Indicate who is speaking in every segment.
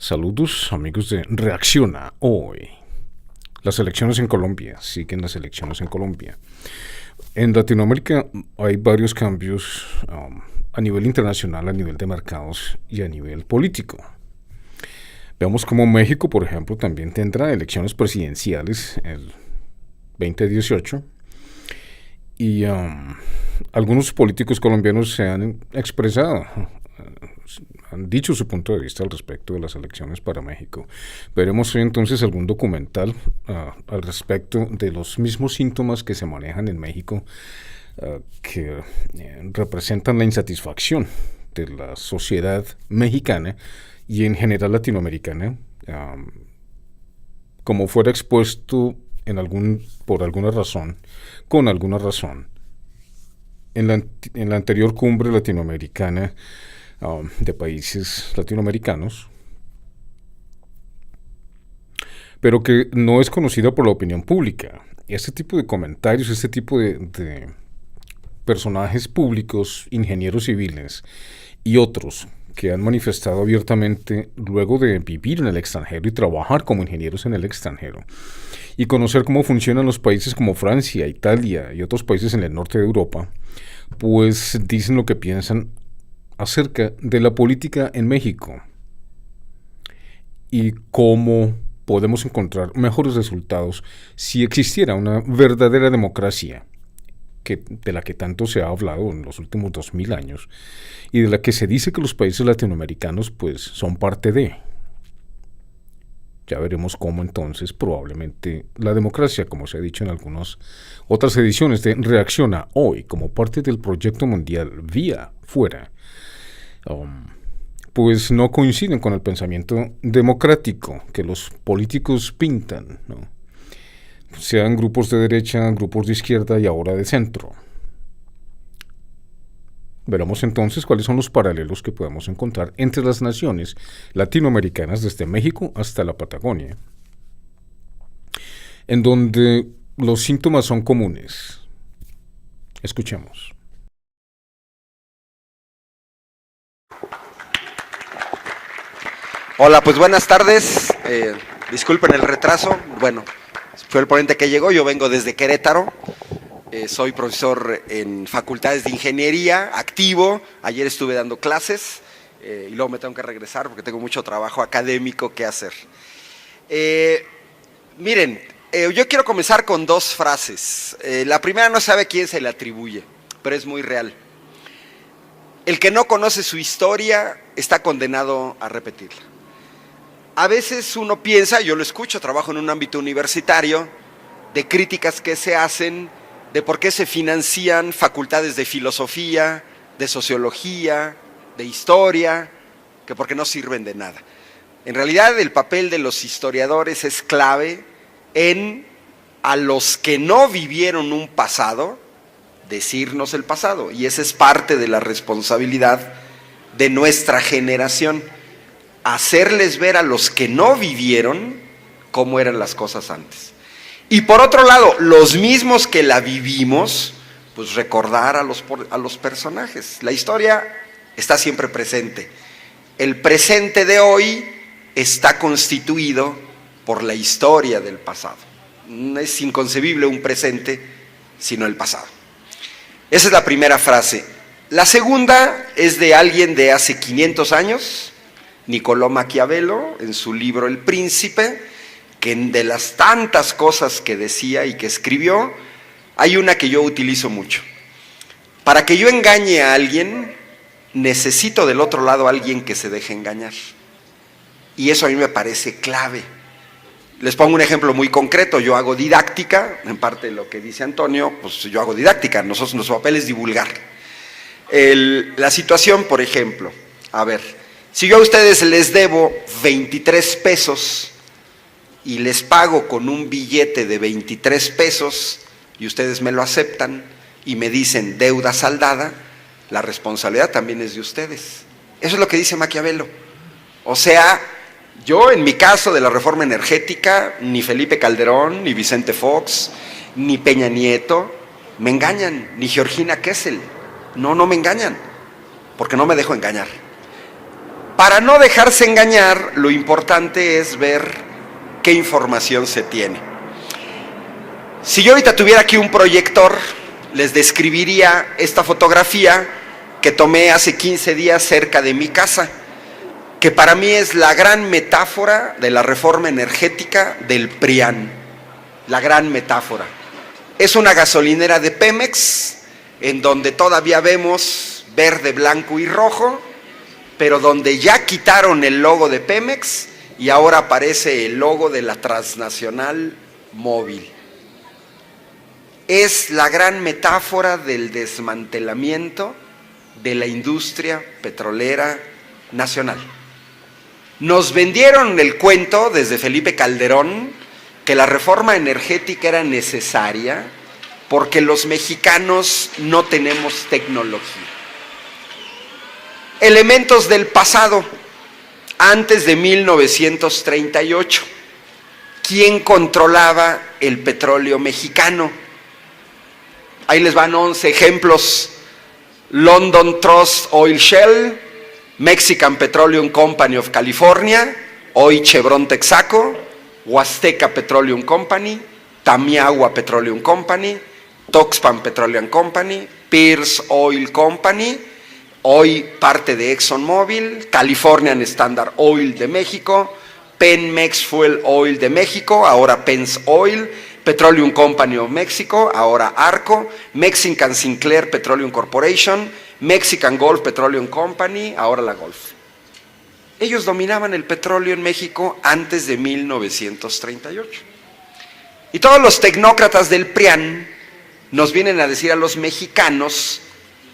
Speaker 1: Saludos amigos de Reacciona Hoy. Las elecciones en Colombia, siguen las elecciones en Colombia. En Latinoamérica hay varios cambios a nivel internacional, a nivel de mercados y a nivel político. Veamos cómo México, por ejemplo, también tendrá elecciones presidenciales el 2018 y algunos políticos colombianos se han expresado, han dicho su punto de vista al respecto de las elecciones para México. Veremos hoy entonces algún documental al respecto de los mismos síntomas que se manejan en México, que representan la insatisfacción de la sociedad mexicana y en general latinoamericana, como fuera expuesto por alguna razón, con alguna razón, en la anterior cumbre latinoamericana de países latinoamericanos, pero que no es conocida por la opinión pública. Este tipo de comentarios, este tipo de personajes públicos, ingenieros civiles y otros que han manifestado abiertamente luego de vivir en el extranjero y trabajar como ingenieros en el extranjero y conocer cómo funcionan los países como Francia, Italia y otros países en el norte de Europa, pues dicen lo que piensan acerca de la política en México y cómo podemos encontrar mejores resultados si existiera una verdadera democracia, de la que tanto se ha hablado en los últimos 2000 años y de la que se dice que los países latinoamericanos pues son parte de. Ya veremos cómo entonces probablemente la democracia, como se ha dicho en algunas otras ediciones de Reacciona Hoy, como parte del proyecto mundial Vía Fuera, pues no coinciden con el pensamiento democrático que los políticos pintan, ¿no? Sean grupos de derecha, grupos de izquierda y ahora de centro. Veremos entonces cuáles son los paralelos que podemos encontrar entre las naciones latinoamericanas desde México hasta la Patagonia, en donde los síntomas son comunes. Escuchemos.
Speaker 2: Hola, pues buenas tardes. Disculpen el retraso. Bueno, fue el ponente que llegó. Yo vengo desde Querétaro. Soy profesor en facultades de ingeniería, activo. Ayer estuve dando clases y luego me tengo que regresar porque tengo mucho trabajo académico que hacer. Miren, yo quiero comenzar con dos frases. La primera no sabe a quién se le atribuye, pero es muy real. El que no conoce su historia está condenado a repetirla. A veces uno piensa, yo lo escucho, trabajo en un ámbito universitario, de críticas que se hacen, de por qué se financian facultades de filosofía, de sociología, de historia, que porque no sirven de nada. En realidad el papel de los historiadores es clave en a los que no vivieron un pasado, decirnos el pasado, y esa es parte de la responsabilidad de nuestra generación. Hacerles ver a los que no vivieron cómo eran las cosas antes. Y por otro lado, los mismos que la vivimos, pues recordar a los personajes. La historia está siempre presente. El presente de hoy está constituido por la historia del pasado. No es inconcebible un presente, sino el pasado. Esa es la primera frase. La segunda es de alguien de hace 500 años, Niccolò Maquiavelo, en su libro El Príncipe, que de las tantas cosas que decía y que escribió, hay una que yo utilizo mucho. Para que yo engañe a alguien, necesito del otro lado a alguien que se deje engañar. Y eso a mí me parece clave. Les pongo un ejemplo muy concreto. Yo hago didáctica, en parte de lo que dice Antonio, pues yo hago didáctica, nuestro papel es divulgar. La situación, por ejemplo, a ver, si yo a ustedes les debo 23 pesos y les pago con un billete de 23 pesos y ustedes me lo aceptan y me dicen deuda saldada, la responsabilidad también es de ustedes. Eso es lo que dice Maquiavelo. O sea, yo en mi caso de la reforma energética, ni Felipe Calderón, ni Vicente Fox, ni Peña Nieto me engañan, ni Georgina Kessel. No me engañan, porque no me dejo engañar. Para no dejarse engañar, lo importante es ver qué información se tiene. Si yo ahorita tuviera aquí un proyector, les describiría esta fotografía que tomé hace 15 días cerca de mi casa, que para mí es la gran metáfora de la reforma energética del PRIAN. La gran metáfora. Es una gasolinera de Pemex, en donde todavía vemos verde, blanco y rojo, pero donde ya quitaron el logo de Pemex y ahora aparece el logo de la transnacional móvil. Es la gran metáfora del desmantelamiento de la industria petrolera nacional. Nos vendieron el cuento desde Felipe Calderón que la reforma energética era necesaria porque los mexicanos no tenemos tecnología. Elementos del pasado, antes de 1938. ¿Quién controlaba el petróleo mexicano? Ahí les van 11 ejemplos. London Trust Oil Shell, Mexican Petroleum Company of California, hoy Chevron Texaco, Huasteca Petroleum Company, Tamiagua Petroleum Company, Tuxpan Petroleum Company, Pierce Oil Company, hoy parte de ExxonMobil, Californian Standard Oil de México, Pemex Fuel Oil de México, ahora Pence Oil, Petroleum Company of Mexico, ahora ARCO, Mexican Sinclair Petroleum Corporation, Mexican Gulf Petroleum Company, ahora la Gulf. Ellos dominaban el petróleo en México antes de 1938. Y todos los tecnócratas del PRIAN nos vienen a decir a los mexicanos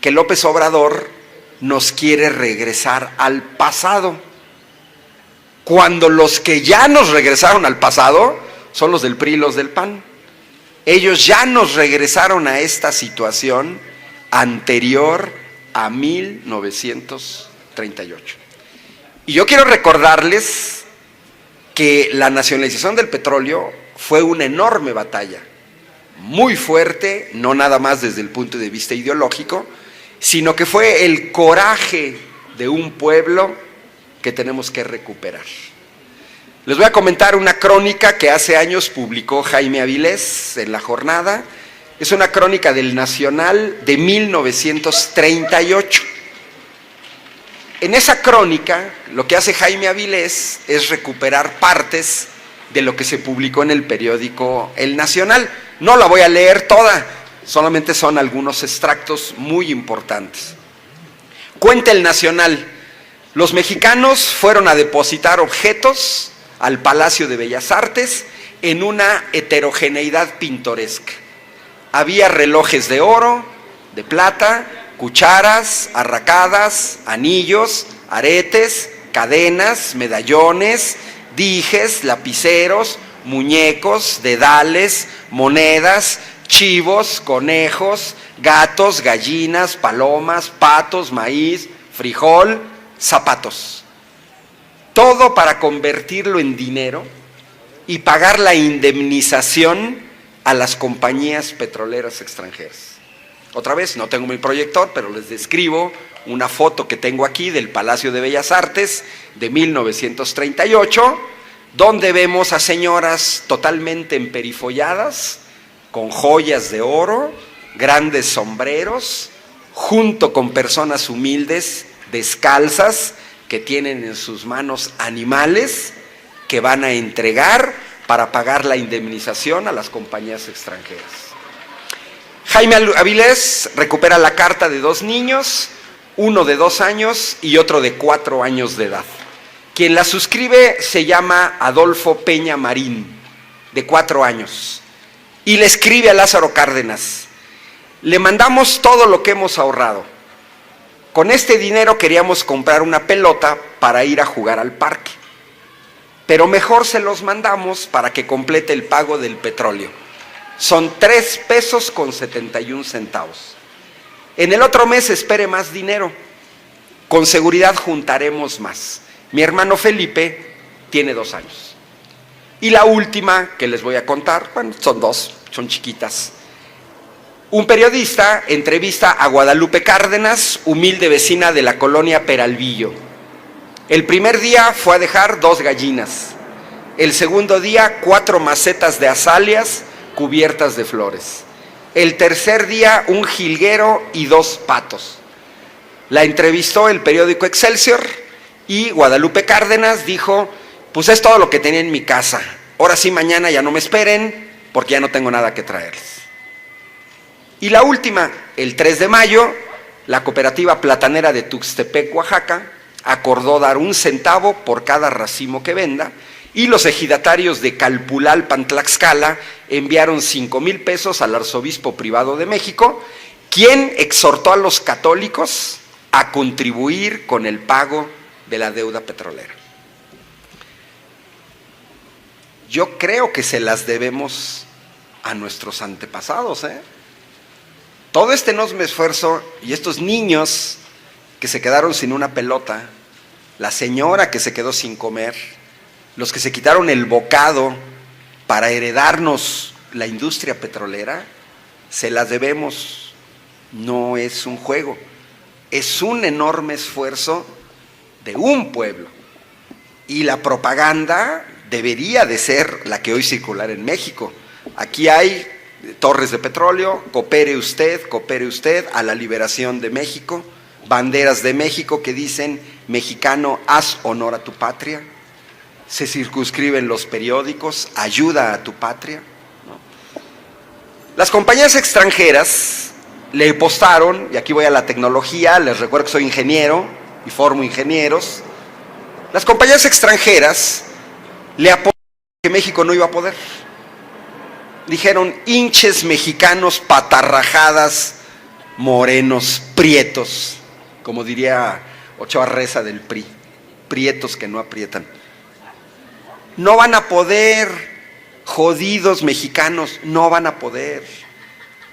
Speaker 2: que López Obrador nos quiere regresar al pasado, cuando los que ya nos regresaron al pasado son los del PRI y los del PAN. Ellos ya nos regresaron a esta situación anterior a 1938. Y yo quiero recordarles que la nacionalización del petróleo fue una enorme batalla, muy fuerte, no nada más desde el punto de vista ideológico, sino que fue el coraje de un pueblo que tenemos que recuperar. Les voy a comentar una crónica que hace años publicó Jaime Avilés en La Jornada. Es una crónica del Nacional de 1938. En esa crónica, lo que hace Jaime Avilés es recuperar partes de lo que se publicó en el periódico El Nacional. No la voy a leer toda, solamente son algunos extractos muy importantes. Cuenta El Nacional: los mexicanos fueron a depositar objetos al Palacio de Bellas Artes en una heterogeneidad pintoresca. Había relojes de oro, de plata, cucharas, arracadas, anillos, aretes, cadenas, medallones, dijes, lapiceros, muñecos, dedales, monedas, chivos, conejos, gatos, gallinas, palomas, patos, maíz, frijol, zapatos. Todo para convertirlo en dinero y pagar la indemnización a las compañías petroleras extranjeras. Otra vez, no tengo mi proyector, pero les describo una foto que tengo aquí del Palacio de Bellas Artes de 1938, donde vemos a señoras totalmente emperifolladas, con joyas de oro, grandes sombreros, junto con personas humildes, descalzas, que tienen en sus manos animales que van a entregar para pagar la indemnización a las compañías extranjeras. Jaime Avilés recupera la carta de 2 niños, uno de 2 años y otro de 4 años de edad. Quien la suscribe se llama Adolfo Peña Marín, de 4 años, y le escribe a Lázaro Cárdenas: le mandamos todo lo que hemos ahorrado. Con este dinero queríamos comprar una pelota para ir a jugar al parque, pero mejor se los mandamos para que complete el pago del petróleo. Son 3 pesos con 71 centavos. En el otro mes espere más dinero. Con seguridad juntaremos más. Mi hermano Felipe tiene 2 años. Y la última que les voy a contar, bueno, son 2, son chiquitas. Un periodista entrevista a Guadalupe Cárdenas, humilde vecina de la colonia Peralvillo. El primer día fue a dejar 2 gallinas. El segundo día 4 macetas de azaleas cubiertas de flores. El tercer día un jilguero y 2 patos. La entrevistó el periódico Excelsior y Guadalupe Cárdenas dijo, pues es todo lo que tenía en mi casa. Ahora sí, mañana ya no me esperen porque ya no tengo nada que traerles. Y la última, el 3 de mayo, la cooperativa platanera de Tuxtepec, Oaxaca, acordó dar 1 centavo por cada racimo que venda y los ejidatarios de Calpulalpan, Tlaxcala, enviaron 5,000 pesos al arzobispo privado de México, quien exhortó a los católicos a contribuir con el pago de la deuda petrolera. Yo creo que se las debemos a nuestros antepasados, Todo este enorme esfuerzo y estos niños que se quedaron sin una pelota, la señora que se quedó sin comer, los que se quitaron el bocado para heredarnos la industria petrolera, se las debemos. No es un juego, es un enorme esfuerzo de un pueblo. Y la propaganda debería de ser la que hoy circular en México. Aquí hay torres de petróleo, coopere usted a la liberación de México, banderas de México que dicen, mexicano, haz honor a tu patria, se circunscriben los periódicos, ayuda a tu patria, ¿no? Las compañías extranjeras le apostaron, y aquí voy a la tecnología, les recuerdo que soy ingeniero y formo ingenieros, las compañías extranjeras le apostaron que México no iba a poder. Dijeron, hinches mexicanos, patarrajadas, morenos, prietos, como diría Ochoa Reza del PRI, prietos que no aprietan. No van a poder, jodidos mexicanos, no van a poder.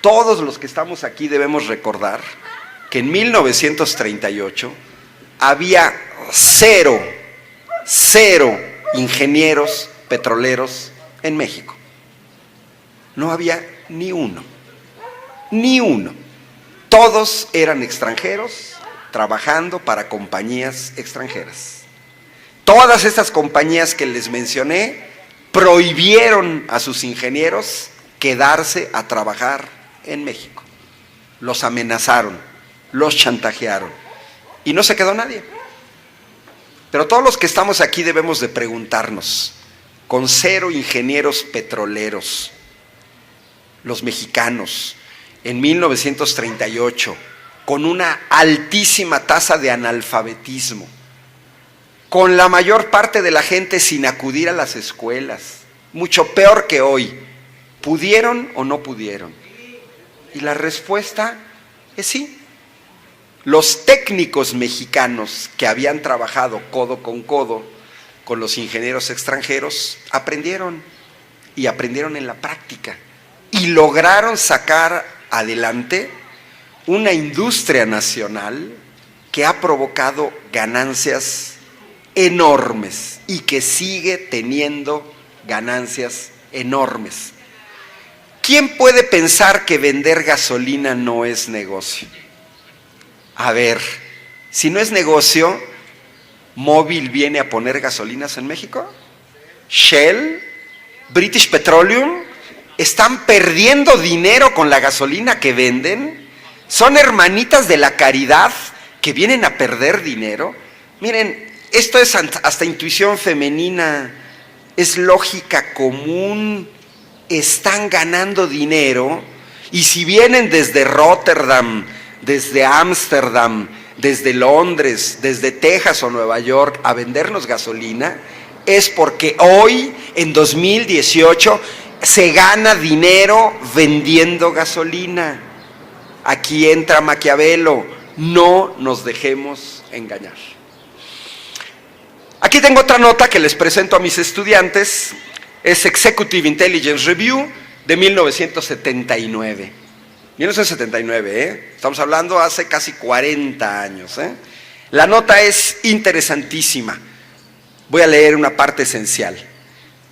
Speaker 2: Todos los que estamos aquí debemos recordar que en 1938 había cero ingenieros petroleros en México. No había ni uno. Todos eran extranjeros trabajando para compañías extranjeras. Todas estas compañías que les mencioné prohibieron a sus ingenieros quedarse a trabajar en México. Los amenazaron, los chantajearon y no se quedó nadie. Pero todos los que estamos aquí debemos de preguntarnos, con 0 ingenieros petroleros, los mexicanos, en 1938, con una altísima tasa de analfabetismo, con la mayor parte de la gente sin acudir a las escuelas, mucho peor que hoy, ¿pudieron o no pudieron? Y la respuesta es sí. Los técnicos mexicanos que habían trabajado codo con los ingenieros extranjeros, aprendieron en la práctica y lograron sacar adelante una industria nacional que ha provocado ganancias enormes y que sigue teniendo ganancias enormes. ¿Quién puede pensar que vender gasolina no es negocio? A ver, si no es negocio, ¿Móvil viene a poner gasolinas en México? ¿Shell? ¿British Petroleum? ¿Están perdiendo dinero con la gasolina que venden? ¿Son hermanitas de la caridad que vienen a perder dinero? Miren, esto es hasta intuición femenina, es lógica común, están ganando dinero y si vienen desde Rotterdam, desde Ámsterdam, desde Londres, desde Texas o Nueva York a vendernos gasolina, es porque hoy, en 2018, se gana dinero vendiendo gasolina. Aquí entra Maquiavelo, no nos dejemos engañar. Aquí tengo otra nota que les presento a mis estudiantes, es Executive Intelligence Review de 1979. 1979, estamos hablando hace casi 40 años. La nota es interesantísima. Voy a leer una parte esencial.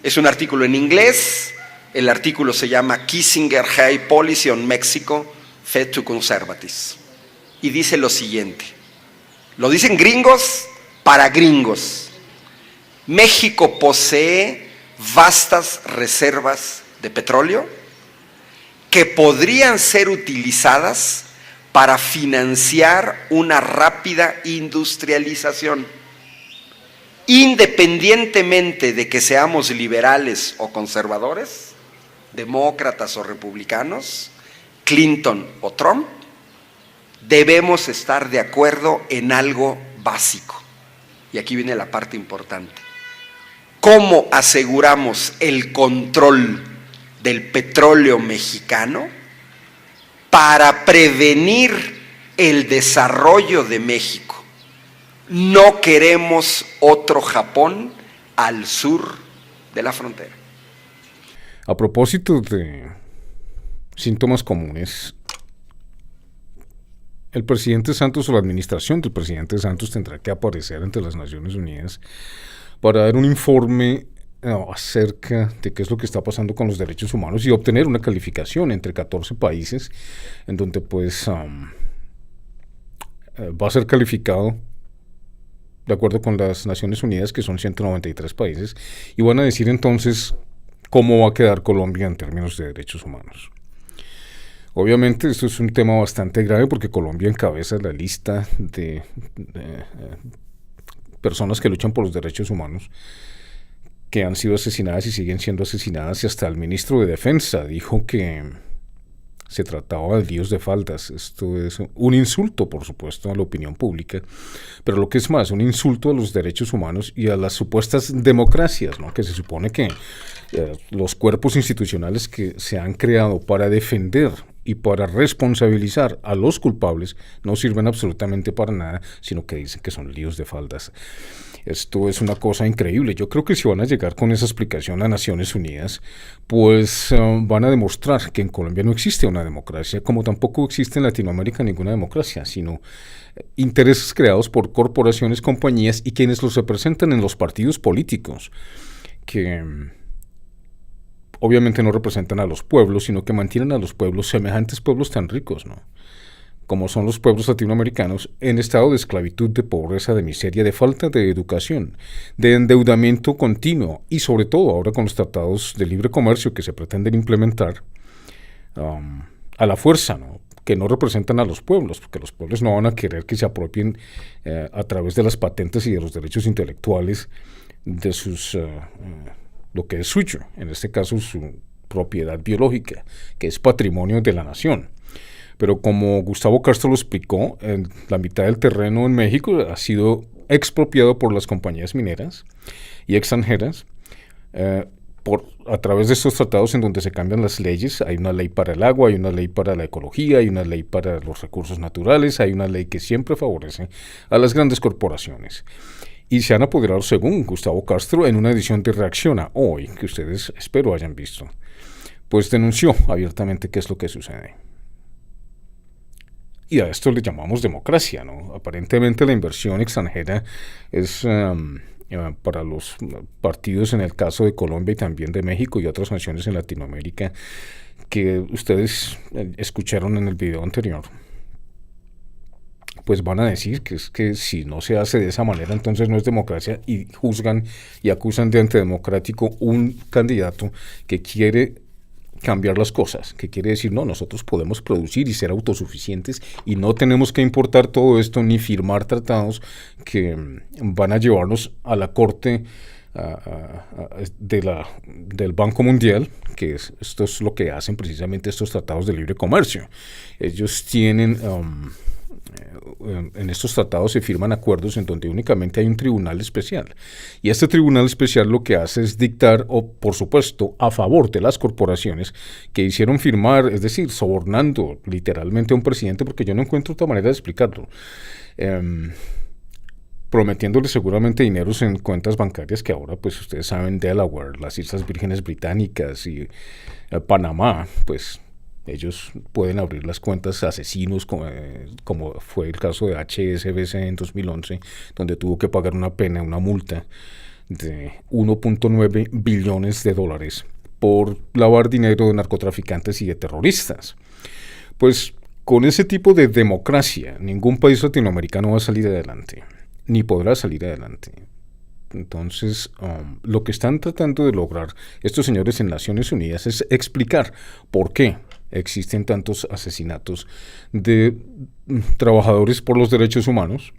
Speaker 2: Es un artículo en inglés. El artículo se llama Kissinger High Policy on Mexico Fed to Conservatives. Y dice lo siguiente. Lo dicen gringos para gringos. México posee vastas reservas de petróleo que podrían ser utilizadas para financiar una rápida industrialización. Independientemente de que seamos liberales o conservadores, demócratas o republicanos, Clinton o Trump, debemos estar de acuerdo en algo básico. Y aquí viene la parte importante. ¿Cómo aseguramos el control del petróleo mexicano para prevenir el desarrollo de México? No queremos otro Japón al sur de la frontera.
Speaker 1: A propósito de síntomas comunes, el presidente Santos o la administración del presidente Santos tendrá que aparecer ante las Naciones Unidas para dar un informe acerca de qué es lo que está pasando con los derechos humanos y obtener una calificación entre 14 países en donde pues va a ser calificado de acuerdo con las Naciones Unidas, que son 193 países, y van a decir entonces cómo va a quedar Colombia en términos de derechos humanos. Obviamente esto es un tema bastante grave porque Colombia encabeza la lista de personas que luchan por los derechos humanos, que han sido asesinadas y siguen siendo asesinadas, y hasta el ministro de Defensa dijo que se trataba de líos de faldas. Esto es un insulto, por supuesto, a la opinión pública, pero lo que es más, un insulto a los derechos humanos y a las supuestas democracias, ¿no? Que se supone que los cuerpos institucionales que se han creado para defender y para responsabilizar a los culpables no sirven absolutamente para nada, sino que dicen que son líos de faldas. Esto es una cosa increíble. Yo creo que si van a llegar con esa explicación a Naciones Unidas, pues van a demostrar que en Colombia no existe una democracia, como tampoco existe en Latinoamérica ninguna democracia, sino intereses creados por corporaciones, compañías y quienes los representan en los partidos políticos, que obviamente no representan a los pueblos, sino que mantienen a los pueblos, semejantes pueblos tan ricos, ¿no?, como son los pueblos latinoamericanos, en estado de esclavitud, de pobreza, de miseria, de falta de educación, de endeudamiento continuo y sobre todo ahora con los tratados de libre comercio que se pretenden implementar a la fuerza, ¿no?, que no representan a los pueblos, porque los pueblos no van a querer que se apropien a través de las patentes y de los derechos intelectuales de sus lo que es suyo, en este caso su propiedad biológica, que es patrimonio de la nación. Pero como Gustavo Castro lo explicó, la mitad del terreno en México ha sido expropiado por las compañías mineras y extranjeras a través de estos tratados en donde se cambian las leyes. Hay una ley para el agua, hay una ley para la ecología, hay una ley para los recursos naturales, hay una ley que siempre favorece a las grandes corporaciones. Y se han apoderado, según Gustavo Castro, en una edición de Reacciona Hoy, que ustedes espero hayan visto, pues denunció abiertamente qué es lo que sucede. Y a esto le llamamos democracia, ¿no? Aparentemente la inversión extranjera es para los partidos, en el caso de Colombia y también de México y otras naciones en Latinoamérica, que ustedes escucharon en el video anterior, pues van a decir que es que si no se hace de esa manera, entonces no es democracia, y juzgan y acusan de antidemocrático un candidato que quiere cambiar las cosas, que quiere decir, no, nosotros podemos producir y ser autosuficientes y no tenemos que importar todo esto ni firmar tratados que van a llevarnos a la corte del Banco Mundial, que esto es lo que hacen precisamente estos tratados de libre comercio. Ellos tienen en estos tratados se firman acuerdos en donde únicamente hay un tribunal especial, y este tribunal especial lo que hace es dictar, o por supuesto a favor de las corporaciones que hicieron firmar, es decir, sobornando literalmente a un presidente, porque yo no encuentro otra manera de explicarlo, prometiéndole seguramente dineros en cuentas bancarias que ahora, pues ustedes saben, Delaware, las Islas Vírgenes Británicas y Panamá, pues ellos pueden abrir las cuentas a asesinos, como fue el caso de HSBC en 2011, donde tuvo que pagar una multa de 1.9 billones de dólares por lavar dinero de narcotraficantes y de terroristas. Pues con ese tipo de democracia, ningún país latinoamericano va a salir adelante. ni podrá salir adelante. Entonces, lo que están tratando de lograr estos señores en Naciones Unidas es explicar por qué existen tantos asesinatos de trabajadores por los derechos humanos,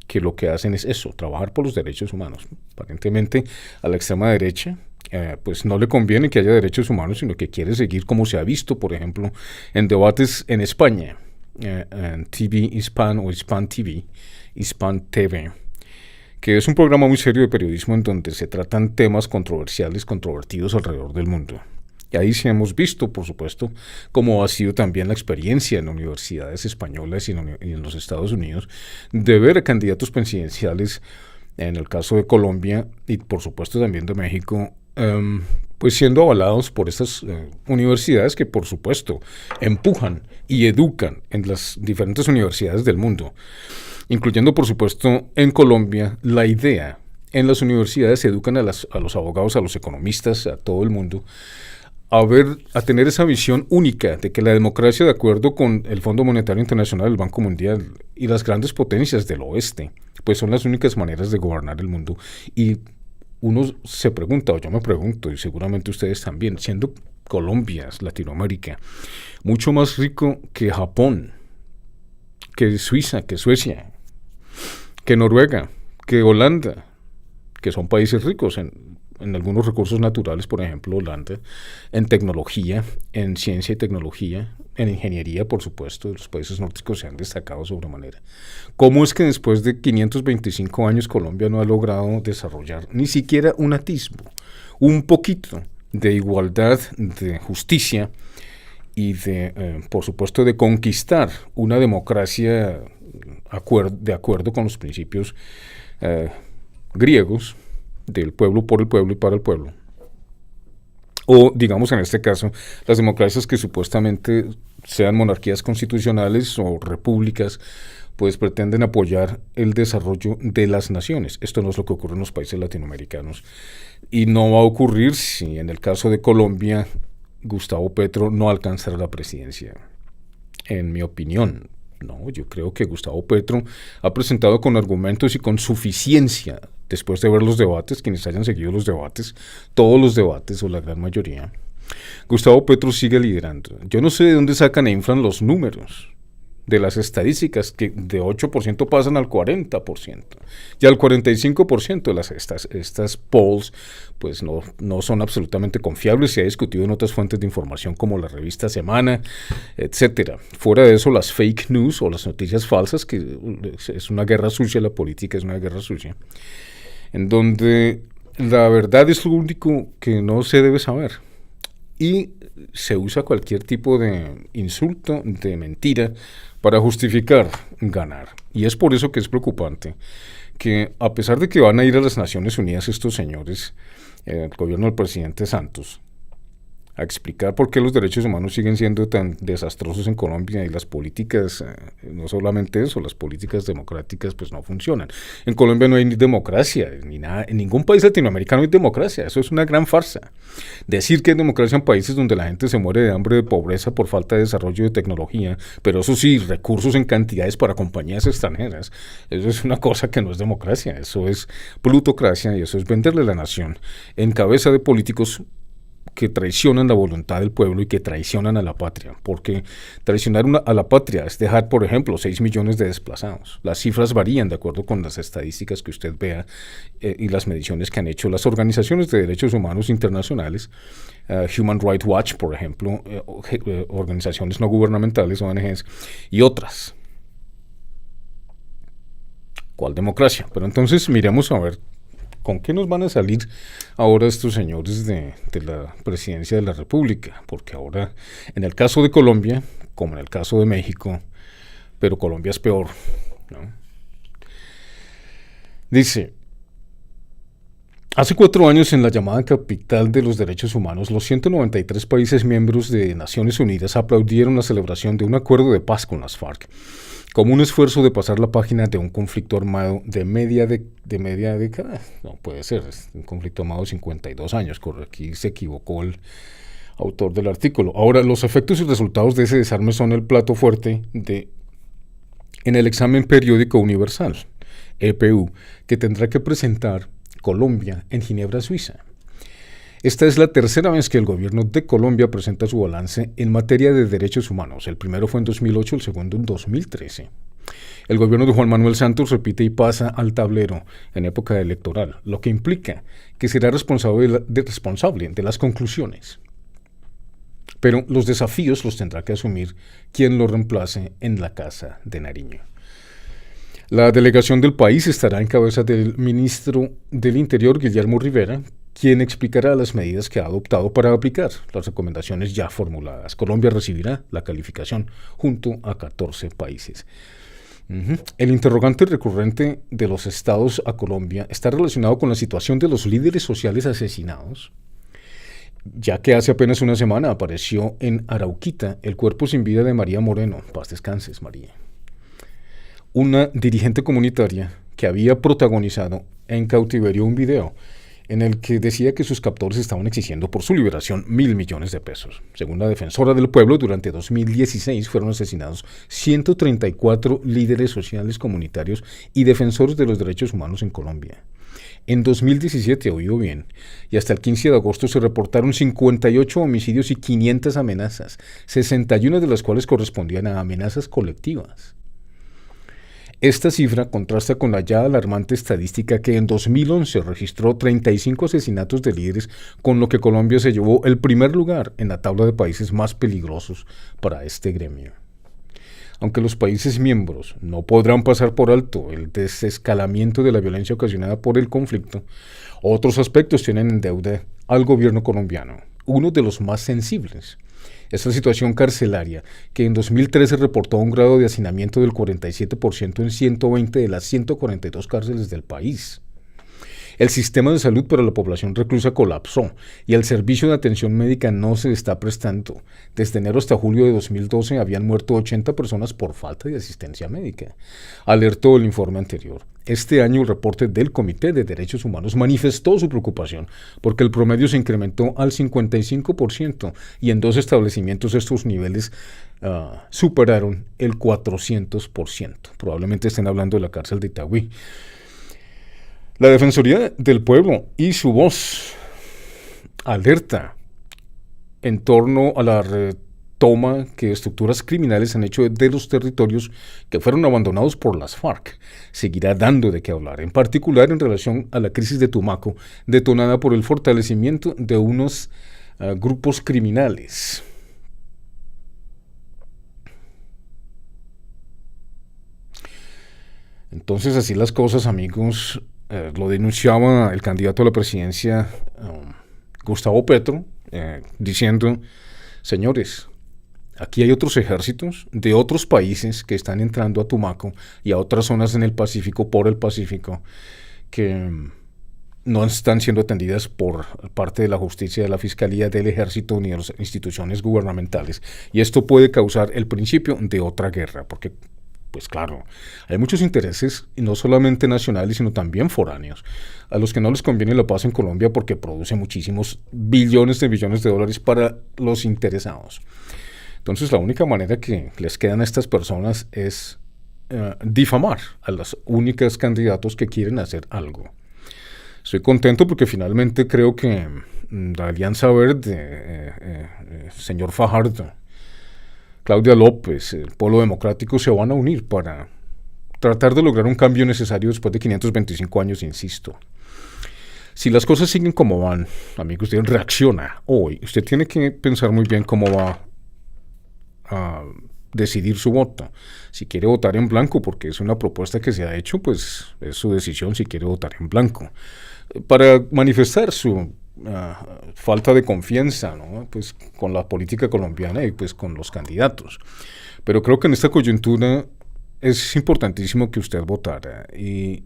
Speaker 1: que lo que hacen es eso, trabajar por los derechos humanos. Aparentemente, a la extrema derecha, pues no le conviene que haya derechos humanos, sino que quiere seguir como se ha visto, por ejemplo, en debates en España, en TV Hispan o Hispan TV, Hispan TV, que es un programa muy serio de periodismo en donde se tratan temas controversiales, controvertidos alrededor del mundo. Y ahí sí hemos visto, por supuesto, cómo ha sido también la experiencia en universidades españolas y en los Estados Unidos de ver a candidatos presidenciales, en el caso de Colombia y por supuesto también de México, pues siendo avalados por estas universidades que por supuesto empujan y educan en las diferentes universidades del mundo, incluyendo por supuesto en Colombia la idea. En las universidades se educan a los abogados, a los economistas, a todo el mundo, a tener esa visión única de que la democracia, de acuerdo con el Fondo Monetario Internacional, el Banco Mundial y las grandes potencias del oeste, pues son las únicas maneras de gobernar el mundo. Y uno se pregunta, o yo me pregunto, y seguramente ustedes también, siendo Colombia, Latinoamérica, mucho más rico que Japón, que Suiza, que Suecia, que Noruega, que Holanda, que son países ricos en algunos recursos naturales, por ejemplo, Holanda, en tecnología, en ciencia y tecnología, en ingeniería, por supuesto, los países nórdicos se han destacado sobremanera. ¿Cómo es que después de 525 años Colombia no ha logrado desarrollar ni siquiera un atisbo, un poquito de igualdad, de justicia y por supuesto, de conquistar una democracia de acuerdo con los principios griegos, del pueblo, por el pueblo y para el pueblo? O, digamos en este caso, las democracias que supuestamente sean monarquías constitucionales o repúblicas, pues pretenden apoyar el desarrollo de las naciones. Esto no es lo que ocurre en los países latinoamericanos. Y no va a ocurrir si, en el caso de Colombia, Gustavo Petro no alcanzara la presidencia. En mi opinión, no, yo creo que Gustavo Petro ha presentado con argumentos y con suficiencia, después de ver los debates, quienes hayan seguido los debates, todos los debates o la gran mayoría, Gustavo Petro sigue liderando. Yo no sé de dónde sacan e inflan los números de las estadísticas que de 8% pasan al 40%. Y al 45% de estas polls pues no son absolutamente confiables. Se ha discutido en otras fuentes de información como la revista Semana, etcétera. Fuera de eso, las fake news o las noticias falsas, que es una guerra sucia, la política es una guerra sucia, en donde la verdad es lo único que no se debe saber. Y se usa cualquier tipo de insulto, de mentira, para justificar ganar. Y es por eso que es preocupante que, a pesar de que van a ir a las Naciones Unidas estos señores, el gobierno del presidente Santos, a explicar por qué los derechos humanos siguen siendo tan desastrosos en Colombia y las políticas, no solamente eso, las políticas democráticas pues no funcionan. En Colombia no hay ni democracia, ni nada, en ningún país latinoamericano hay democracia, eso es una gran farsa. Decir que hay democracia en países donde la gente se muere de hambre, de pobreza por falta de desarrollo de tecnología, pero eso sí, recursos en cantidades para compañías extranjeras, eso es una cosa que no es democracia, eso es plutocracia y eso es venderle la nación en cabeza de políticos que traicionan la voluntad del pueblo y que traicionan a la patria, porque traicionar a la patria es dejar, por ejemplo, 6 millones de desplazados. Las cifras varían de acuerdo con las estadísticas que usted vea y las mediciones que han hecho las organizaciones de derechos humanos internacionales, Human Rights Watch, por ejemplo, organizaciones no gubernamentales, ONGs, y otras. ¿Cuál democracia? Pero entonces miremos a ver ¿con qué nos van a salir ahora estos señores de la presidencia de la República? Porque ahora, en el caso de Colombia, como en el caso de México, pero Colombia es peor, ¿no? Dice, hace 4 años en la llamada capital de los derechos humanos, los 193 países miembros de Naciones Unidas aplaudieron la celebración de un acuerdo de paz con las FARC, como un esfuerzo de pasar la página de un conflicto armado de media década. No puede ser, es un conflicto armado de 52 años. Aquí se equivocó el autor del artículo. Ahora, los efectos y resultados de ese desarme son el plato fuerte en el examen periódico universal. EPU, que tendrá que presentar Colombia en Ginebra, Suiza. Esta es la tercera vez que el gobierno de Colombia presenta su balance en materia de derechos humanos. El primero fue en 2008, el segundo en 2013. El gobierno de Juan Manuel Santos repite y pasa al tablero en época electoral, lo que implica que será responsable de las conclusiones. Pero los desafíos los tendrá que asumir quien lo reemplace en la Casa de Nariño. La delegación del país estará en cabeza del ministro del Interior, Guillermo Rivera, quien explicará las medidas que ha adoptado para aplicar las recomendaciones ya formuladas. Colombia recibirá la calificación junto a 14 países. El interrogante recurrente de los estados a Colombia está relacionado con la situación de los líderes sociales asesinados, ya que hace apenas una semana apareció en Arauquita el cuerpo sin vida de María Moreno. Paz descanses, María. Una dirigente comunitaria que había protagonizado en cautiverio un video en el que decía que sus captores estaban exigiendo por su liberación 1.000 millones de pesos. Según la defensora del pueblo, durante 2016 fueron asesinados 134 líderes sociales comunitarios y defensores de los derechos humanos en Colombia. En 2017, oído bien, y hasta el 15 de agosto se reportaron 58 homicidios y 500 amenazas, 61 de las cuales correspondían a amenazas colectivas. Esta cifra contrasta con la ya alarmante estadística que en 2011 registró 35 asesinatos de líderes, con lo que Colombia se llevó el primer lugar en la tabla de países más peligrosos para este gremio. Aunque los países miembros no podrán pasar por alto el desescalamiento de la violencia ocasionada por el conflicto, otros aspectos tienen en deuda al gobierno colombiano, uno de los más sensibles. Es la situación carcelaria, que en 2013 reportó un grado de hacinamiento del 47% en 120 de las 142 cárceles del país. El sistema de salud para la población reclusa colapsó y el servicio de atención médica no se está prestando. Desde enero hasta julio de 2012 habían muerto 80 personas por falta de asistencia médica, alertó el informe anterior. Este año el reporte del Comité de Derechos Humanos manifestó su preocupación porque el promedio se incrementó al 55% y en 2 establecimientos estos niveles superaron el 400%. Probablemente estén hablando de la cárcel de Itagüí. La Defensoría del Pueblo y su voz alerta en torno a la retoma que estructuras criminales han hecho de los territorios que fueron abandonados por las FARC. Seguirá dando de qué hablar, en particular en relación a la crisis de Tumaco, detonada por el fortalecimiento de unos grupos criminales. Entonces, así las cosas, amigos. Lo denunciaba el candidato a la presidencia, Gustavo Petro, diciendo: señores, aquí hay otros ejércitos de otros países que están entrando a Tumaco y a otras zonas en el Pacífico, por el Pacífico, que no están siendo atendidas por parte de la justicia, de la fiscalía, del ejército ni de las instituciones gubernamentales. Y esto puede causar el principio de otra guerra, porque pues claro, hay muchos intereses, no solamente nacionales, sino también foráneos, a los que no les conviene la paz en Colombia porque produce muchísimos billones de millones de dólares para los interesados. Entonces, la única manera que les quedan a estas personas es difamar a los únicos candidatos que quieren hacer algo. Estoy contento porque finalmente creo que la Alianza Verde, señor Fajardo, Claudia López, el Polo Democrático se van a unir para tratar de lograr un cambio necesario después de 525 años, insisto. Si las cosas siguen como van, amigos, usted reacciona hoy. Usted tiene que pensar muy bien cómo va a decidir su voto. Si quiere votar en blanco, porque es una propuesta que se ha hecho, pues es su decisión si quiere votar en blanco. Para manifestar su falta de confianza, ¿no? Pues con la política colombiana y pues con los candidatos. Pero creo que en esta coyuntura es importantísimo que usted votara, y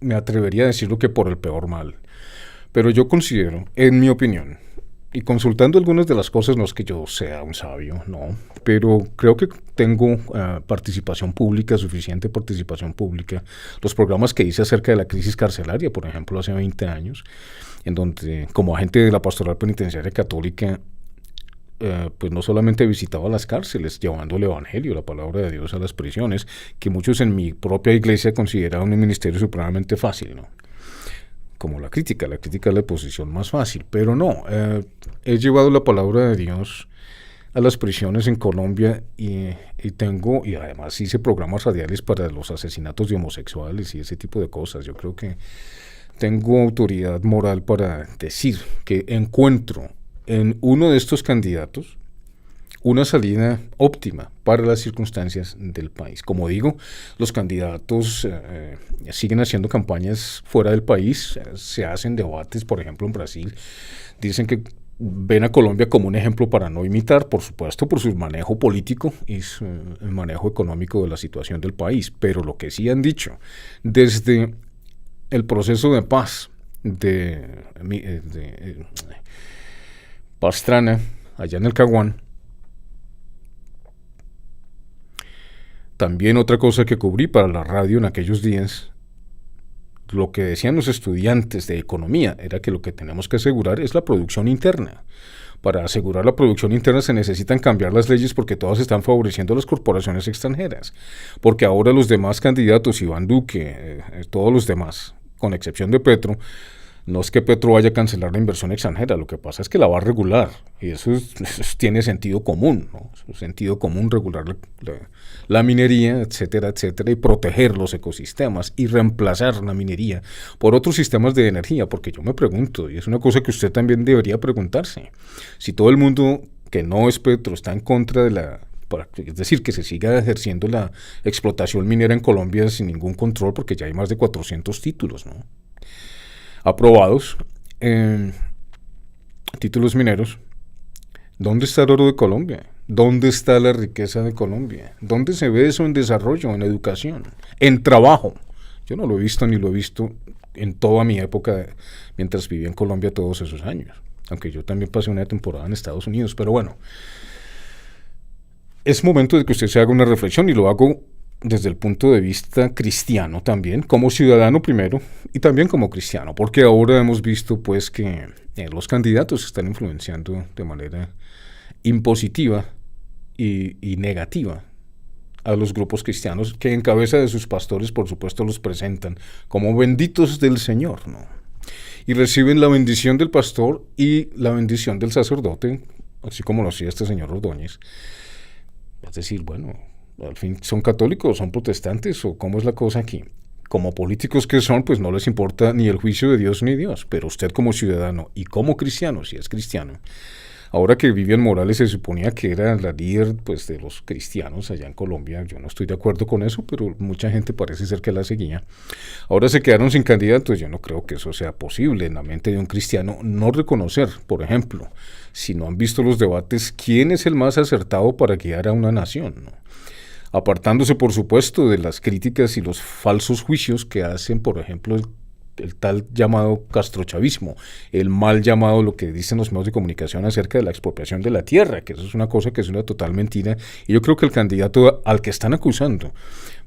Speaker 1: me atrevería a decirlo que por el peor mal. Pero yo considero, en mi opinión, y consultando algunas de las cosas, no es que yo sea un sabio, no, pero creo que tengo participación pública, suficiente participación pública. Los programas que hice acerca de la crisis carcelaria, por ejemplo, hace 20 años, en donde como agente de la Pastoral Penitenciaria Católica pues no solamente visitaba las cárceles, llevando el evangelio, la palabra de Dios a las prisiones, que muchos en mi propia iglesia consideraban un ministerio supremamente fácil, ¿no? Como la crítica es la posición más fácil, pero no, he llevado la palabra de Dios a las prisiones en Colombia y además hice programas radiales para los asesinatos de homosexuales y ese tipo de cosas. Yo creo que tengo autoridad moral para decir que encuentro en uno de estos candidatos una salida óptima para las circunstancias del país. Como digo, los candidatos siguen haciendo campañas fuera del país, se hacen debates, por ejemplo en Brasil, dicen que ven a Colombia como un ejemplo para no imitar, por supuesto, por su manejo político y el manejo económico de la situación del país, pero lo que sí han dicho, desde el proceso de paz de Pastrana, allá en el Caguán, también otra cosa que cubrí para la radio en aquellos días, lo que decían los estudiantes de economía era que lo que tenemos que asegurar es la producción interna. Para asegurar la producción interna se necesitan cambiar las leyes porque todas están favoreciendo a las corporaciones extranjeras. Porque ahora los demás candidatos, Iván Duque, todos los demás, con excepción de Petro, no es que Petro vaya a cancelar la inversión extranjera, lo que pasa es que la va a regular, y eso tiene sentido común, ¿no? Sentido común regular la minería, etcétera, etcétera, y proteger los ecosistemas y reemplazar la minería por otros sistemas de energía, porque yo me pregunto, y es una cosa que usted también debería preguntarse, si todo el mundo que no es Petro está en contra de es decir, que se siga ejerciendo la explotación minera en Colombia sin ningún control, porque ya hay más de 400 títulos, ¿no?, aprobados, títulos mineros. ¿Dónde está el oro de Colombia? ¿Dónde está la riqueza de Colombia? ¿Dónde se ve eso en desarrollo, en educación, en trabajo? Yo no lo he visto ni lo he visto en toda mi época mientras viví en Colombia todos esos años, aunque yo también pasé una temporada en Estados Unidos, pero bueno, es momento de que usted se haga una reflexión y lo hago desde el punto de vista cristiano también, como ciudadano primero y también como cristiano, porque ahora hemos visto pues que los candidatos están influenciando de manera impositiva y negativa a los grupos cristianos que en cabeza de sus pastores por supuesto los presentan como benditos del Señor, ¿no? Y reciben la bendición del pastor y la bendición del sacerdote, así como lo hacía este señor Ordóñez. Es decir, bueno, al fin, ¿son católicos, son protestantes o cómo es la cosa aquí? Como políticos que son, pues no les importa ni el juicio de Dios ni Dios, pero usted como ciudadano y como cristiano, si es cristiano, ahora que Vivian Morales se suponía que era la líder pues, de los cristianos allá en Colombia, yo no estoy de acuerdo con eso, pero mucha gente parece ser que la seguía. Ahora se quedaron sin candidatos, yo no creo que eso sea posible en la mente de un cristiano, no reconocer, por ejemplo, si no han visto los debates, quién es el más acertado para guiar a una nación, ¿no? Apartándose, por supuesto, de las críticas y los falsos juicios que hacen, por ejemplo, el tal llamado castrochavismo, el mal llamado, lo que dicen los medios de comunicación acerca de la expropiación de la tierra, que eso es una cosa que es una total mentira, y yo creo que el candidato al que están acusando,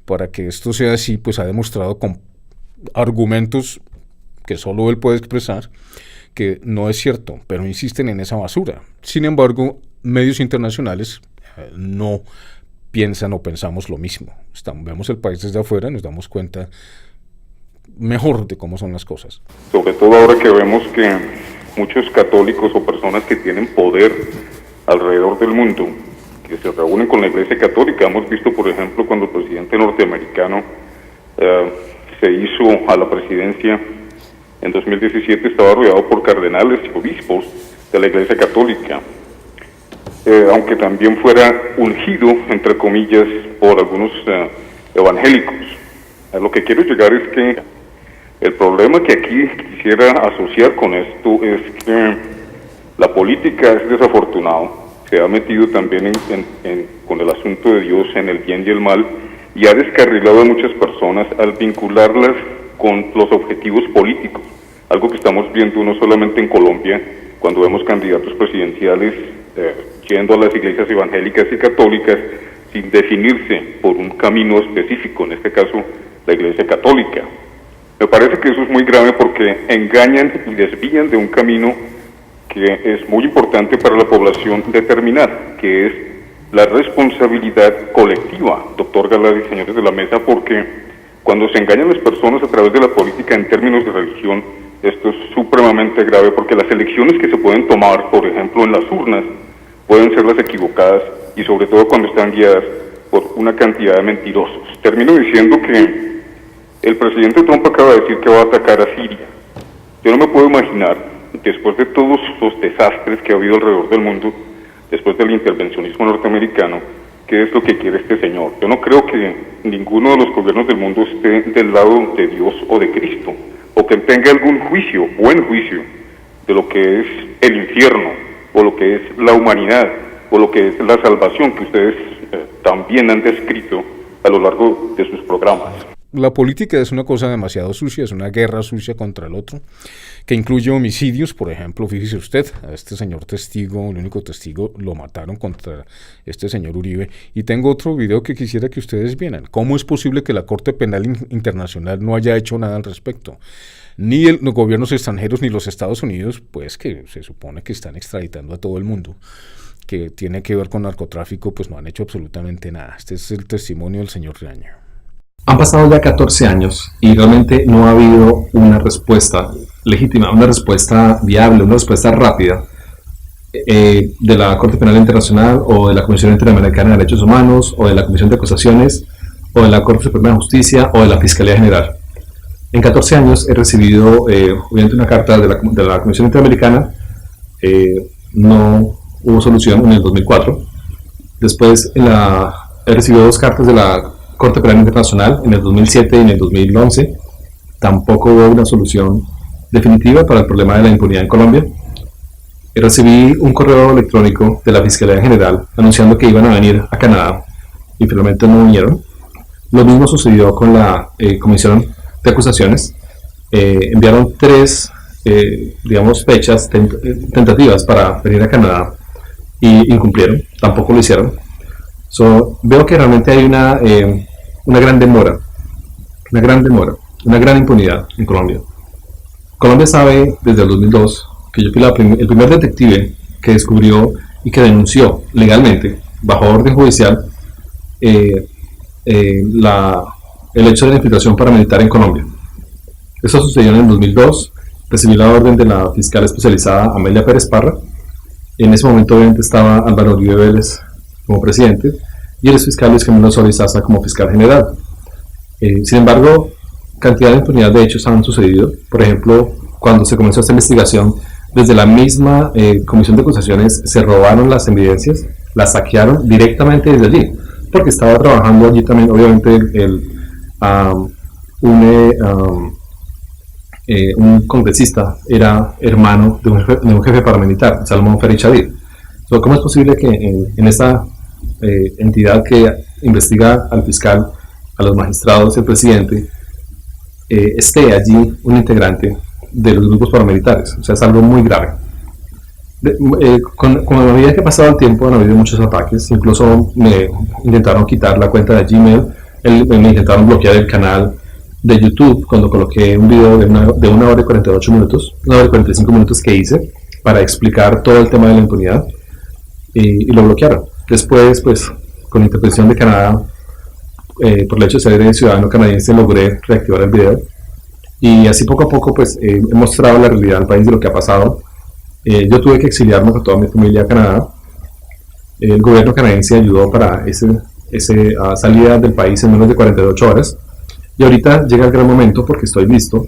Speaker 1: para que esto sea así, pues ha demostrado con argumentos que solo él puede expresar, que no es cierto, pero insisten en esa basura. Sin embargo, medios internacionales no piensan o pensamos lo mismo. Vemos el país desde afuera y nos damos cuenta mejor de cómo son las cosas.
Speaker 3: Sobre todo ahora que vemos que muchos católicos o personas que tienen poder alrededor del mundo, que se reúnen con la Iglesia Católica, hemos visto por ejemplo cuando el presidente norteamericano se hizo a la presidencia en 2017, estaba rodeado por cardenales y obispos de la Iglesia Católica. Aunque también fuera ungido, entre comillas, por algunos evangélicos. A lo que quiero llegar es que el problema que aquí quisiera asociar con esto es que la política es desafortunado, se ha metido también con el asunto de Dios en el bien y el mal, y ha descarrilado a muchas personas al vincularlas con los objetivos políticos, algo que estamos viendo no solamente en Colombia, cuando vemos candidatos presidenciales yendo a las iglesias evangélicas y católicas sin definirse por un camino específico, en este caso la Iglesia Católica. Me parece que eso es muy grave porque engañan y desvían de un camino que es muy importante para la población determinar, que es la responsabilidad colectiva, doctor Galán y señores de la mesa, porque cuando se engañan las personas a través de la política en términos de religión, esto es supremamente grave, porque las elecciones que se pueden tomar, por ejemplo, en las urnas, pueden ser las equivocadas, y sobre todo cuando están guiadas por una cantidad de mentirosos. Termino diciendo que el presidente Trump acaba de decir que va a atacar a Siria. Yo no me puedo imaginar, después de todos los desastres que ha habido alrededor del mundo, después del intervencionismo norteamericano, qué es lo que quiere este señor. Yo no creo que ninguno de los gobiernos del mundo esté del lado de Dios o de Cristo, o que tenga algún juicio, buen juicio, de lo que es el infierno, o lo que es la humanidad, o lo que es la salvación que ustedes también han descrito a lo largo de sus programas.
Speaker 1: La política es una cosa demasiado sucia, es una guerra sucia contra el otro, que incluye homicidios. Por ejemplo, fíjese usted, a este señor testigo, el único testigo, lo mataron contra este señor Uribe. Y tengo otro video que quisiera que ustedes vieran. ¿Cómo es posible que la Corte Penal Internacional no haya hecho nada al respecto? Ni los gobiernos extranjeros ni los Estados Unidos, pues que se supone que están extraditando a todo el mundo que tiene que ver con narcotráfico, pues no han hecho absolutamente nada. Este es el testimonio del señor Riaño.
Speaker 4: Han pasado ya 14 años y realmente no ha habido una respuesta legítima, una respuesta viable, una respuesta rápida de la Corte Penal Internacional o de la Comisión Interamericana de Derechos Humanos o de la Comisión de Acusaciones o de la Corte Suprema de Justicia o de la Fiscalía General. En 14 años he recibido obviamente una carta de la Comisión Interamericana, no hubo solución en el 2004. Después he recibido 2 cartas de la Corte Penal Internacional en el 2007 y en el 2011. Tampoco hubo una solución definitiva para el problema de la impunidad en Colombia. Recibí un correo electrónico de la Fiscalía General anunciando que iban a venir a Canadá y finalmente no vinieron. Lo mismo sucedió con la Comisión de Acusaciones. Enviaron 3 fechas tentativas para venir a Canadá y incumplieron, tampoco lo hicieron. Veo que realmente hay una gran demora, una gran impunidad en Colombia. Colombia sabe desde el 2002 que yo fui el primer detective que descubrió y que denunció legalmente, bajo orden judicial, el hecho de la infiltración paramilitar en Colombia. Eso sucedió en el 2002. Recibí la orden de la fiscal especializada Amelia Pérez Parra. En ese momento obviamente estaba Álvaro Uribe Vélez como presidente y el fiscal Luis Camilo Sola Izaza como fiscal general. Sin embargo, cantidad de impunidad de hechos han sucedido. Por ejemplo, cuando se comenzó esta investigación, desde la misma Comisión de Acusaciones se robaron las evidencias, las saquearon directamente desde allí, porque estaba trabajando allí también, obviamente, un congresista era hermano de un jefe paramilitar, Salomón Ferry Chadir. ¿Cómo es posible que en esta entidad que investiga al fiscal, a los magistrados, el presidente, esté allí un integrante de los grupos paramilitares? O sea, es algo muy grave. Con la medida que ha pasado el tiempo han habido muchos ataques. Incluso me intentaron quitar la cuenta de Gmail, me intentaron bloquear el canal de YouTube cuando coloqué un video de 1 hora y 48 minutos, 1 hora y 45 minutos que hice para explicar todo el tema de la impunidad, y lo bloquearon. Después, pues, con intervención de Canadá, por el hecho de ser ciudadano canadiense, logré reactivar el video, y así poco a poco pues he mostrado la realidad del país de lo que ha pasado. Yo tuve que exiliarme con toda mi familia a Canadá. El gobierno canadiense ayudó para esa salida del país en menos de 48 horas. Y ahorita llega el gran momento porque estoy listo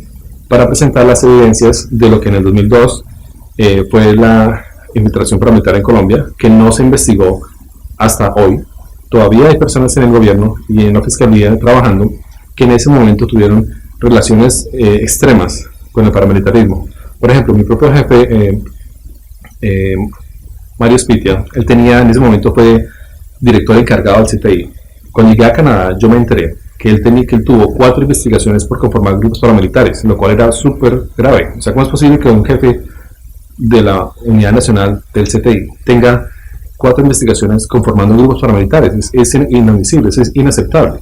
Speaker 4: para presentar las evidencias de lo que en el 2002 fue la infiltración paramilitar en Colombia, que no se investigó hasta hoy. Todavía hay personas en el gobierno y en la fiscalía trabajando que en ese momento tuvieron relaciones extremas con el paramilitarismo. Por ejemplo, mi propio jefe, Mario Spitia, él en ese momento fue director encargado del CTI. Cuando llegué a Canadá, yo me enteré que él tuvo 4 investigaciones por conformar grupos paramilitares, lo cual era súper grave. O sea, ¿cómo es posible que un jefe de la Unidad Nacional del CTI tenga 4 investigaciones conformando grupos paramilitares? Es inadmisible, es inaceptable.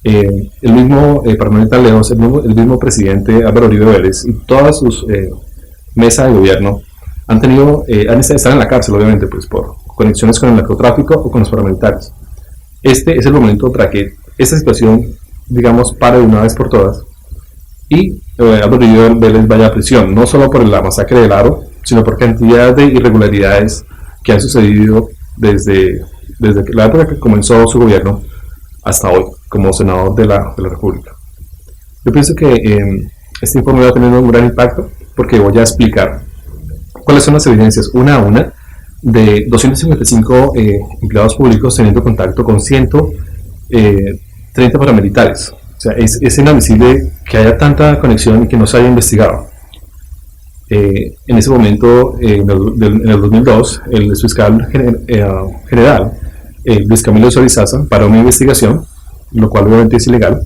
Speaker 4: El mismo paramilitar León, el mismo presidente Álvaro Uribe Vélez y todas sus mesas de gobierno están en la cárcel, obviamente, pues por conexiones con el narcotráfico o con los paramilitares. Este es el momento para que esta situación, digamos, pare de una vez por todas y Álvaro Uribe Vélez vaya a prisión, no solo por la masacre del Aro, sino por cantidad de irregularidades que han sucedido desde la época que comenzó su gobierno hasta hoy, como senador de la República. Yo pienso que este informe va a tener un gran impacto porque voy a explicar cuáles son las evidencias una a una de 255 empleados públicos teniendo contacto con 130 paramilitares. O sea, es inadmisible que haya tanta conexión y que no se haya investigado. En ese momento, en el 2002, el fiscal general Luis Camilo Sorizaza paró una investigación, lo cual obviamente es ilegal.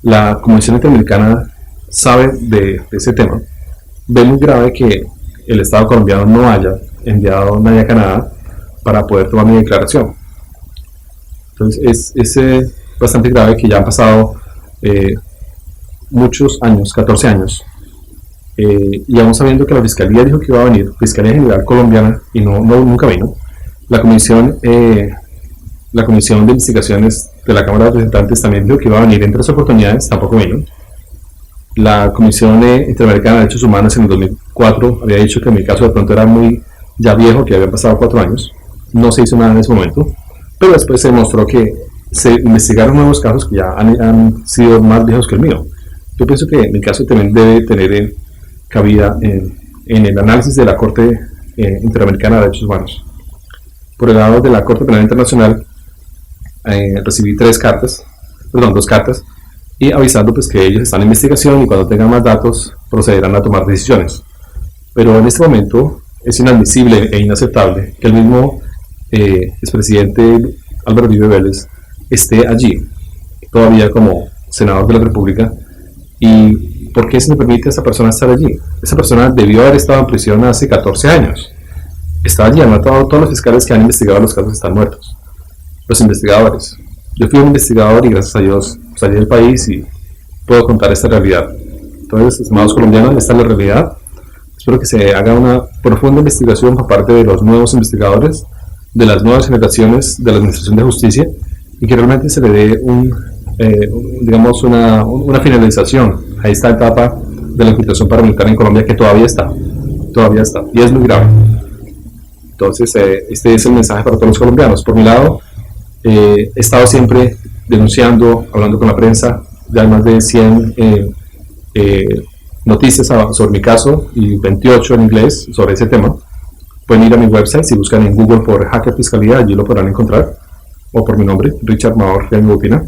Speaker 4: La Comisión Interamericana sabe de ese tema, ve muy grave que el Estado colombiano no haya enviado a nadie a Canadá para poder tomar mi declaración. Entonces es bastante grave que ya han pasado muchos años, 14 años, y aún sabiendo que la Fiscalía dijo que iba a venir, Fiscalía General Colombiana, y nunca vino. La Comisión de Investigaciones de la Cámara de Representantes también dijo que iba a venir en 3 oportunidades, tampoco vino. La Comisión Interamericana de Derechos Humanos en el 2004 había dicho que mi caso de pronto era muy ya viejo, que había pasado 4 años. No se hizo nada en ese momento, pero después se demostró que se investigaron nuevos casos que ya han sido más viejos que el mío. Yo pienso que mi caso también debe tener cabida en el análisis de la Corte Interamericana de Derechos Humanos. Por el lado de la Corte Penal Internacional, recibí 2 cartas, y avisando pues que ellos están en investigación y cuando tengan más datos procederán a tomar decisiones. Pero en este momento es inadmisible e inaceptable que el mismo expresidente Álvaro Uribe Vélez esté allí todavía como senador de la República. ¿Y por qué se le permite a esa persona estar allí? Esa persona debió haber estado en prisión hace 14 años. Está allí, han matado a todos los fiscales que han investigado los casos, están muertos. Los investigadores. Yo fui un investigador y gracias a Dios salí del país y puedo contar esta realidad. Entonces, estimados colombianos, esta es la realidad. Espero que se haga una profunda investigación por parte de los nuevos investigadores, de las nuevas generaciones de la Administración de Justicia y que realmente se le dé una finalización a esta etapa de la infiltración paramilitar en Colombia que todavía está y es muy grave. Entonces, este es el mensaje para todos los colombianos. Por mi lado, he estado siempre denunciando, hablando con la prensa, ya hay más de 100 noticias sobre mi caso y 28 en inglés sobre ese tema. Pueden ir a mi website, si buscan en Google por Hacker Fiscalía, allí lo podrán encontrar, o por mi nombre, Richard Mahor Opina.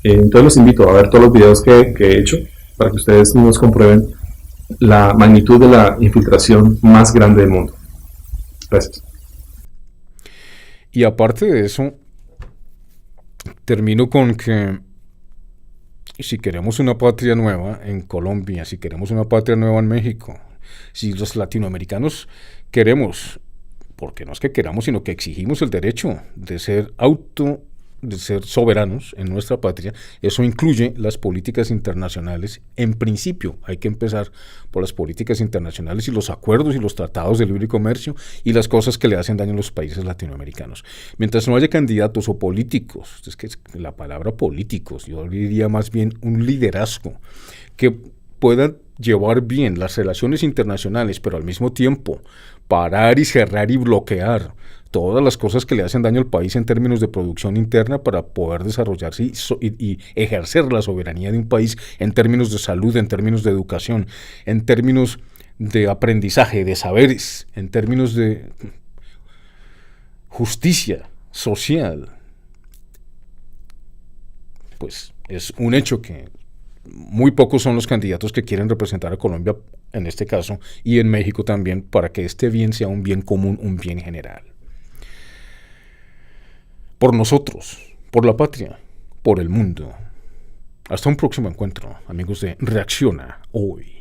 Speaker 4: Entonces los invito a ver todos los videos que he hecho para que ustedes nos comprueben la magnitud de la infiltración más grande del mundo. Gracias.
Speaker 1: Y aparte de eso, termino con que si queremos una patria nueva en Colombia, si queremos una patria nueva en México, si los latinoamericanos queremos, porque no es que queramos, sino que exigimos el derecho de ser soberanos en nuestra patria, eso incluye las políticas internacionales. En principio hay que empezar por las políticas internacionales y los acuerdos y los tratados de libre comercio y las cosas que le hacen daño a los países latinoamericanos. Mientras no haya candidatos o políticos, es que la palabra políticos, yo diría más bien un liderazgo que pueda llevar bien las relaciones internacionales, pero al mismo tiempo parar y cerrar y bloquear todas las cosas que le hacen daño al país en términos de producción interna para poder desarrollarse y ejercer la soberanía de un país en términos de salud, en términos de educación, en términos de aprendizaje, de saberes, en términos de justicia social. Pues es un hecho que muy pocos son los candidatos que quieren representar a Colombia en este caso y en México también para que este bien sea un bien común, un bien general. Por nosotros, por la patria, por el mundo. Hasta un próximo encuentro, amigos de Reacciona Hoy.